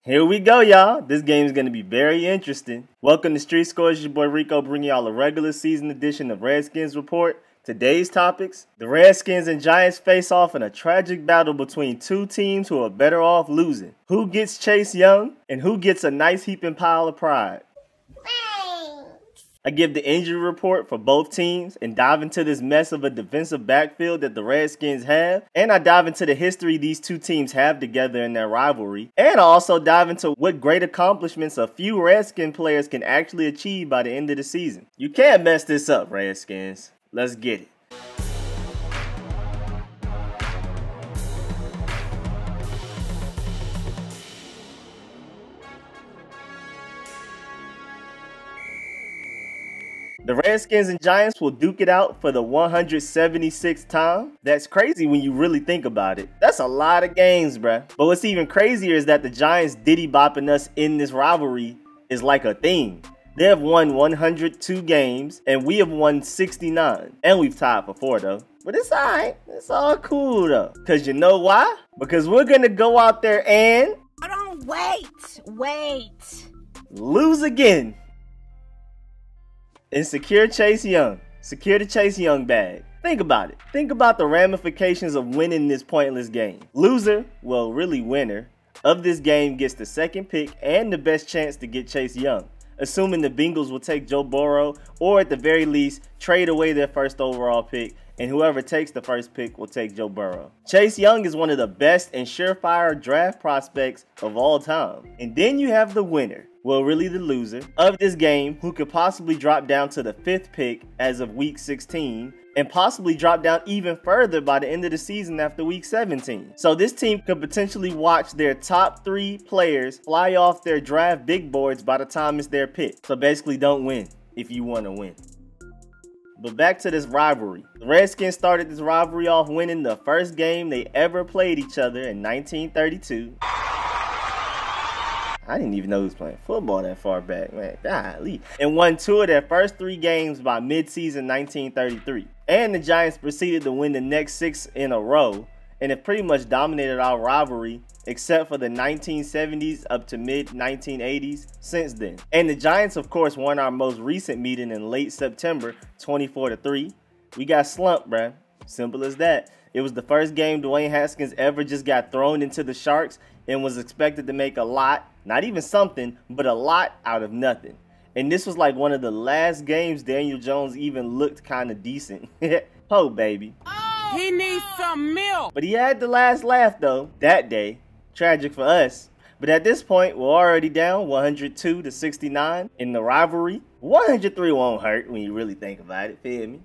Here we go, y'all. This game is going to be very interesting. Welcome to Street Scores. Your boy Rico bringing y'all a regular season edition of Redskins Report. Today's topics: the Redskins and Giants face off in a tragic battle between two teams who are better off losing. Who gets Chase Young and who gets a nice heaping pile of pride? I give the injury report for both teams and dive into this mess of a defensive backfield that the Redskins have. And I dive into the history these two teams have together in their rivalry. And I also dive into what great accomplishments a few Redskin players can actually achieve by the end of the season. You can't mess this up, Redskins. Let's get it. The Redskins and Giants will duke it out for the 176th time. That's crazy when you really think about it. That's a lot of games, bruh. But what's even crazier is that the Giants diddy-bopping us in this rivalry is like a thing. They have won 102 games, and we have won 69. And we've tied for 4, though. But it's alright. It's all cool, though. Because you know why? Because we're going to go out there and... Hold on, wait. Lose again. And secure Chase Young. Secure the Chase Young bag. Think about it. Think about the ramifications of winning this pointless game. Loser, well really winner, of this game gets the second pick and the best chance to get Chase Young, assuming the Bengals will take Joe Burrow or at the very least trade away their first overall pick, and whoever takes the first pick will take Joe Burrow. Chase Young is one of the best and surefire draft prospects of all time. And then you have the winner, well really the loser, of this game who could possibly drop down to the 5th pick as of week 16 and possibly drop down even further by the end of the season after week 17. So this team could potentially watch their top 3 players fly off their draft big boards by the time it's their pick. So basically don't win if you want to win. But back to this rivalry. The Redskins started this rivalry off winning the first game they ever played each other in 1932. I didn't even know who was playing football that far back, man. Golly. And won 2 of their first 3 games by mid-season 1933. And the Giants proceeded to win the next 6 in a row and have pretty much dominated our rivalry except for the 1970s up to mid-1980s since then. And the Giants, of course, won our most recent meeting in late September, 24-3. We got slumped, bruh. Simple as that. It was the first game Dwayne Haskins ever just got thrown into the Sharks and was expected to make a lot, not even something, but a lot out of nothing. And this was like one of the last games Daniel Jones even looked kind of decent. Ho, baby. Oh, he needs some milk. But he had the last laugh, though, that day. Tragic for us. But at this point, we're already down 102-69 in the rivalry. 103 won't hurt when you really think about it, feel me?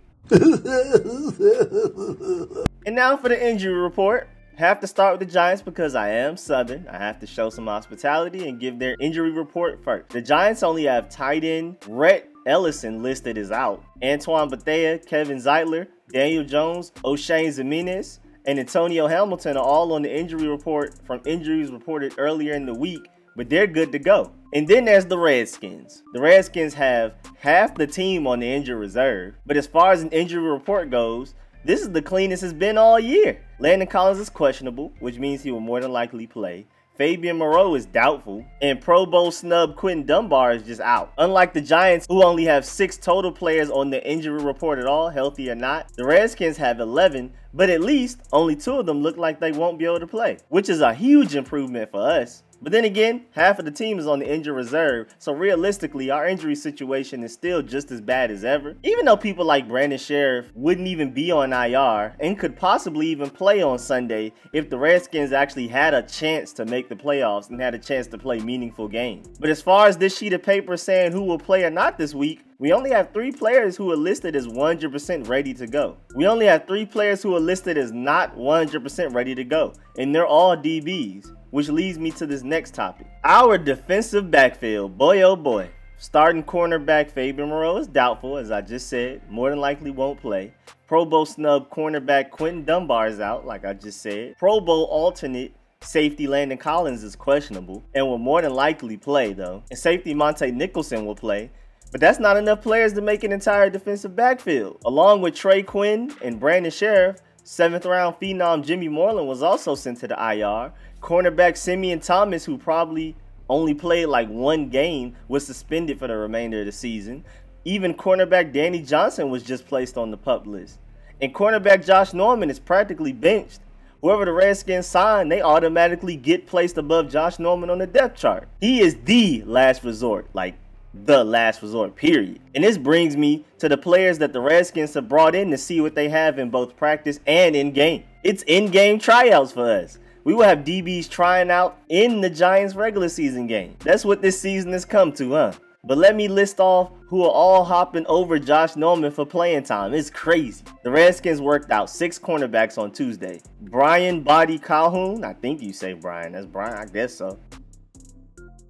And now for the injury report. Have to start with the Giants because I am Southern. I have to show some hospitality and give their injury report first. The Giants only have tight end Rhett Ellison listed as out. Antoine Bethea, Kevin Zeitler, Daniel Jones, O'Shane Zimenez, and Antonio Hamilton are all on the injury report from injuries reported earlier in the week, but they're good to go. And then there's the Redskins. The Redskins have half the team on the injury reserve, but as far as an injury report goes, this is the cleanest it's been all year. Landon Collins is questionable, which means he will more than likely play. Fabian Moreau is doubtful, and Pro Bowl snub Quentin Dunbar is just out. Unlike the Giants, who only have 6 total players on the injury report at all, healthy or not, the Redskins have 11, but at least only 2 of them look like they won't be able to play, which is a huge improvement for us. But then again, half of the team is on the injury reserve, so realistically, our injury situation is still just as bad as ever. Even though people like Brandon Sheriff wouldn't even be on IR and could possibly even play on Sunday if the Redskins actually had a chance to make the playoffs and had a chance to play meaningful games. But as far as this sheet of paper saying who will play or not this week, we only have 3 players who are listed as 100% ready to go. We only have 3 players who are listed as not 100% ready to go, and they're all DBs. Which leads me to this next topic. Our defensive backfield, boy oh boy. Starting cornerback Fabian Moreau is doubtful, as I just said, more than likely won't play. Pro Bowl snub cornerback Quentin Dunbar is out, like I just said. Pro Bowl alternate safety Landon Collins is questionable and will more than likely play though. And safety Monte Nicholson will play. But that's not enough players to make an entire defensive backfield. Along with Trey Quinn and Brandon Sheriff, 7th round phenom Jimmy Moreland was also sent to the IR. Cornerback Simeon Thomas, who probably only played like one game, was suspended for the remainder of the season. Even cornerback Danny Johnson was just placed on the PUP list. And cornerback Josh Norman is practically benched. Whoever the Redskins sign, they automatically get placed above Josh Norman on the depth chart. He is the last resort, like the last resort, period. And this brings me to the players that the Redskins have brought in to see what they have in both practice and in game. It's in-game tryouts for us. We will have DBs trying out in the Giants regular season game. That's what this season has come to, huh? But let me list off who are all hopping over Josh Norman for playing time. It's crazy. The Redskins worked out 6 cornerbacks on Tuesday. Brian Body Calhoun, I think you say Brian, that's Brian, I guess so.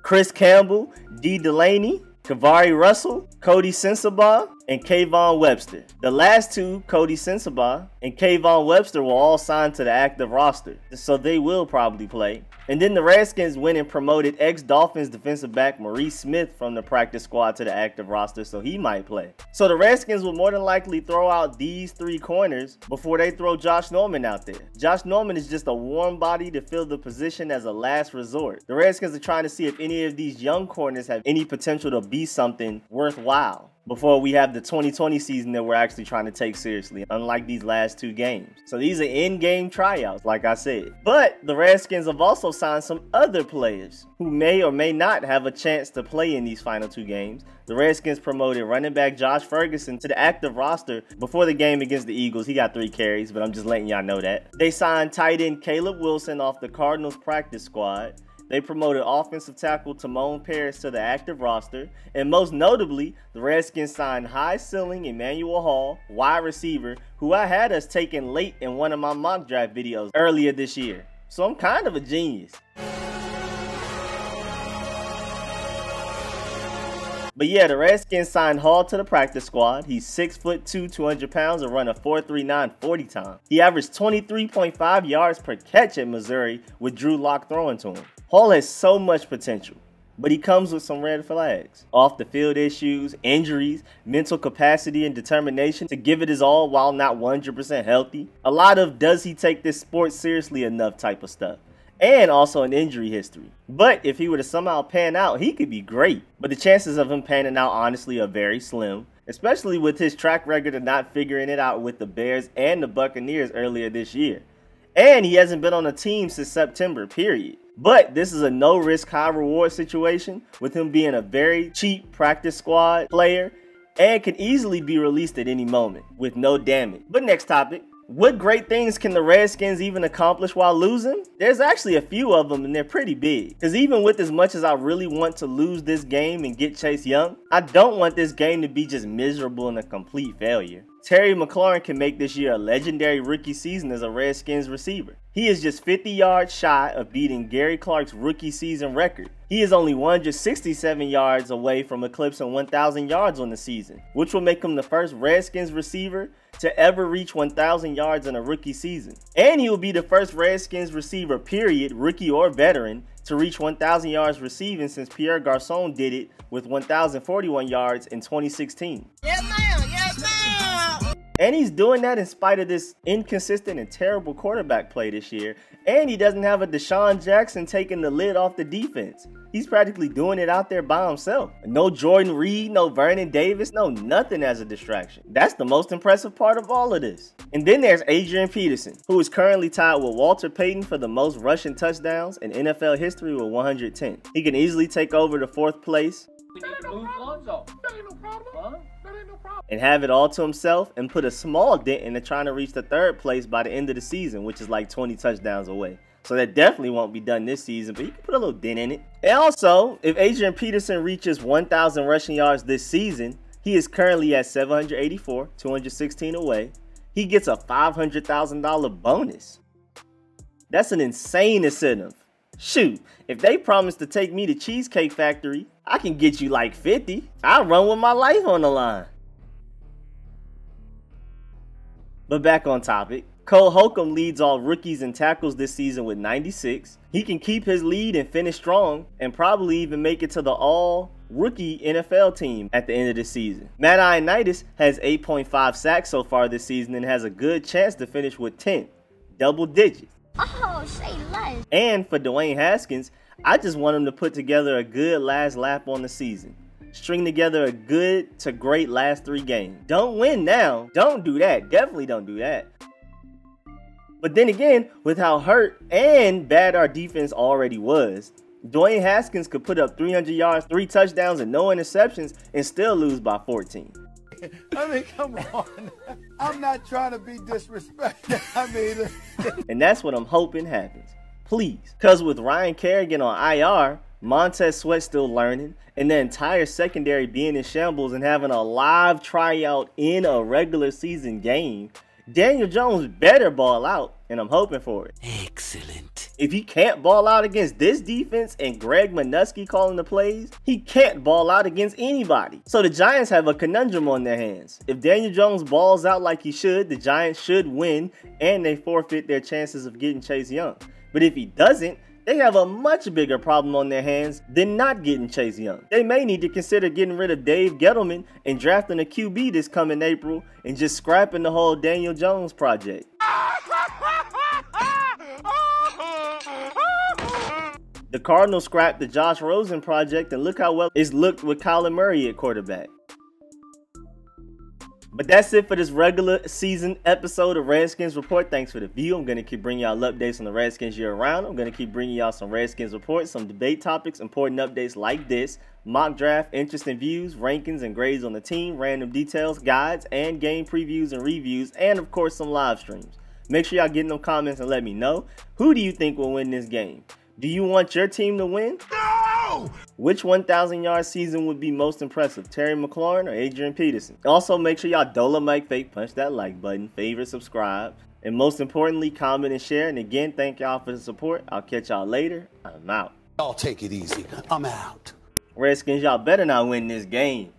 Chris Campbell, D. Delaney, Kavari Russell, Cody Sensabaugh, and Kayvon Webster. The last two, Cody Sensabaugh and Kayvon Webster, were all signed to the active roster, so they will probably play. And then the Redskins went and promoted ex-Dolphins defensive back Maurice Smith from the practice squad to the active roster, so he might play. So the Redskins will more than likely throw out these 3 corners before they throw Josh Norman out there. Josh Norman is just a warm body to fill the position as a last resort. The Redskins are trying to see if any of these young corners have any potential to be something worthwhile before we have the 2020 season that we're actually trying to take seriously, unlike these last 2 games. So these are in-game tryouts, like I said. But the Redskins have also signed some other players who may or may not have a chance to play in these final 2 games. The Redskins promoted running back Josh Ferguson to the active roster before the game against the Eagles. He got 3 carries, but I'm just letting y'all know that. They signed tight end Caleb Wilson off the Cardinals practice squad. They promoted offensive tackle Timon Paris to the active roster. And most notably, the Redskins signed high-ceiling Emmanuel Hall, wide receiver, who I had us taking late in one of my mock draft videos earlier this year. So I'm kind of a genius. But yeah, the Redskins signed Hall to the practice squad. He's 6'2", 200 pounds, and run a 4.39 40 time. He averaged 23.5 yards per catch at Missouri with Drew Lock throwing to him. Hall has so much potential, but he comes with some red flags. Off the field issues, injuries, mental capacity and determination to give it his all while not 100% healthy. A lot of does he take this sport seriously enough type of stuff. And also an injury history. But if he were to somehow pan out, he could be great. But the chances of him panning out honestly are very slim, especially with his track record of not figuring it out with the Bears and the Buccaneers earlier this year. And he hasn't been on a team since September, period. But this is a no-risk, high-reward situation with him being a very cheap practice squad player and can easily be released at any moment with no damage. But next topic. What great things can the Redskins even accomplish while losing? There's actually a few of them, and they're pretty big. Because even with as much as I really want to lose this game and get Chase Young, I don't want this game to be just miserable and a complete failure. Terry McLaurin can make this year a legendary rookie season as a Redskins receiver. He is just 50 yards shy of beating Gary Clark's rookie season record. He is only 167 yards away from eclipsing 1,000 yards on the season, which will make him the first Redskins receiver to ever reach 1,000 yards in a rookie season. And he will be the first Redskins receiver, period, rookie or veteran, to reach 1,000 yards receiving since Pierre Garçon did it with 1,041 yards in 2016. Yes, ma'am. Yes, ma'am. And he's doing that in spite of this inconsistent and terrible quarterback play this year. And he doesn't have a Deshaun Jackson taking the lid off the defense. He's practically doing it out there by himself. No Jordan Reed, no Vernon Davis, no nothing as a distraction. That's the most impressive part of all of this. And then there's Adrian Peterson, who is currently tied with Walter Payton for the most rushing touchdowns in NFL history with 110. He can easily take over the 4th place. And have it all to himself and put a small dent into trying to reach the 3rd place by the end of the season, which is like 20 touchdowns away. So that definitely won't be done this season, but he can put a little dent in it. And also, if Adrian Peterson reaches 1,000 rushing yards this season, he is currently at 784, 216 away. He gets a $500,000 bonus. That's an insane incentive. Shoot, if they promise to take me to Cheesecake Factory, I can get you like 50. I'll run with my life on the line. But back on topic. Cole Holcomb leads all rookies in tackles this season with 96. He can keep his lead and finish strong and probably even make it to the all-rookie NFL team at the end of the season. Matt Ioannidis has 8.5 sacks so far this season and has a good chance to finish with 10, double digits. Oh, say less. And for Dwayne Haskins, I just want them to put together a good last lap on the season. String together a good to great last 3 games. Don't win now. Don't do that. Definitely don't do that. But then again, with how hurt and bad our defense already was, Dwayne Haskins could put up 300 yards, 3 touchdowns, and no interceptions and still lose by 14. I mean, come on. I'm not trying to be disrespectful. I mean, and that's what I'm hoping happens. Please. Because with Ryan Kerrigan on IR, Montez Sweat still learning, and the entire secondary being in shambles and having a live tryout in a regular season game, Daniel Jones better ball out, and I'm hoping for it. Excellent. If he can't ball out against this defense and Greg Manusky calling the plays, he can't ball out against anybody. So the Giants have a conundrum on their hands. If Daniel Jones balls out like he should, the Giants should win, and they forfeit their chances of getting Chase Young. But if he doesn't, they have a much bigger problem on their hands than not getting Chase Young. They may need to consider getting rid of Dave Gettleman and drafting a QB this coming April and just scrapping the whole Daniel Jones project. The Cardinals scrapped the Josh Rosen project, and look how well it's looked with Kyler Murray at quarterback. But that's it for this regular season episode of Redskins Report. Thanks for the view. I'm going to keep bringing y'all updates on the Redskins year round. I'm going to keep bringing y'all some Redskins reports, some debate topics, important updates like this, mock draft, interesting views, rankings and grades on the team, random details, guides, and game previews and reviews, and of course some live streams. Make sure y'all get in them comments and let me know, who do you think will win this game? Do you want your team to win? No! Which 1,000-yard season would be most impressive, Terry McLaurin or Adrian Peterson? Also, make sure y'all Dolomite fake punch that like button, favorite, subscribe, and most importantly, comment and share. And again, thank y'all for the support. I'll catch y'all later. I'm out. Y'all take it easy. I'm out. Redskins, y'all better not win this game.